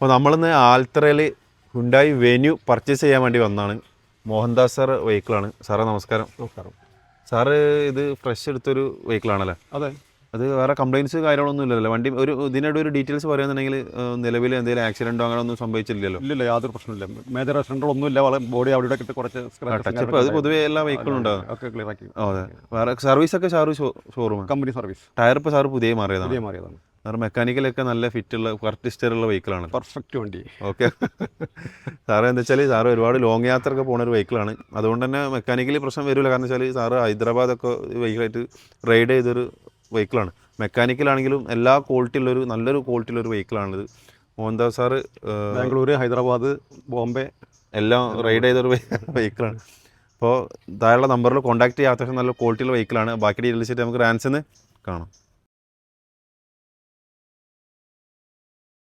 അപ്പോൾ നമ്മളിന്ന് ആൽത്തറയിൽ Hyundai venue purchase ചെയ്യാൻ വേണ്ടി വന്നതാണ്. മോഹൻദാസ് സാർ വെഹിക്കിളാണ്. സാറേ നമസ്കാരം. നമസ്കാരം. സാറ് ഇത് ഫ്രഷ് എടുത്തൊരു വെഹിക്കിളാണല്ലേ? അതെ. അത് വേറെ കംപ്ലയിൻറ്റ്സ് കാര്യങ്ങളൊന്നും ഇല്ലല്ലോ? വണ്ടി ഇതിനോട് ഒരു ഡീറ്റെയിൽസ് പറയുന്നുണ്ടെങ്കിൽ നിലവിൽ എന്തെങ്കിലും ആക്സിഡൻറ്റോ അങ്ങനെ ഒന്നും സംഭവിച്ചില്ലല്ലോ? ഇല്ല, യാതൊരു പ്രശ്നമില്ല. മേജർ ആക്സിഡൻറ്റുകളൊന്നും ഇല്ല. ബോഡി അവിടെ ഇട്ട് കുറച്ച് ടച്ചപ്പ് അത് പൊതുവേ എല്ലാ വെഹിക്കിളും ഉണ്ടാകും. ഒക്കെ ക്ലിയർ ആക്കി. അതെ. വേറെ സർവീസൊക്കെ sir showroom company service. Tyre ഇപ്പോൾ സാറ് പുതിയ മാറിയതാണ്. സാർ മെക്കാനിക്കലൊക്കെ നല്ല ഫിറ്റുള്ള കറക്റ്റ് ഹിസ്റ്ററുള്ള വെഹിക്കിളാണ്. പെർഫെക്റ്റ് വണ്ടി. ഓക്കെ. സാറ് എന്താ വെച്ചാൽ സാറ് ഒരുപാട് ലോങ് യാത്രയൊക്കെ പോകുന്ന ഒരു വെഹിക്കിളാണ്. അതുകൊണ്ട് തന്നെ മെക്കാനിക്കലി പ്രശ്നം വരില്ല. കാരണം വെച്ചാൽ സാറ് ഹൈദരാബാദൊക്കെ വെഹിക്കിളായിട്ട് റൈഡ് ചെയ്തൊരു വെഹിക്കിളാണ്. മെക്കാനിക്കലാണെങ്കിലും എല്ലാ ക്വാളിറ്റിയുള്ളൊരു നല്ലൊരു ക്വാളിറ്റിയുള്ളൊരു വെഹിക്കിളാണിത്. മോഹൻദാസ് സാറ് ബാംഗ്ലൂർ, ഹൈദരാബാദ്, ബോംബെ എല്ലാം റൈഡ് ചെയ്തൊരു വെഹിക്കിളാണ്. അപ്പോൾ താഴെയുള്ള നമ്പറിൽ കോൺടാക്ട് ചെയ്യുക. അത്യാവശ്യം നല്ല ക്വാളിറ്റിയുള്ള വെഹിക്കിളാണ്. ബാക്കി ഡീറ്റെയിൽസ് നമുക്ക് റാൻസിന്ന് കാണാം.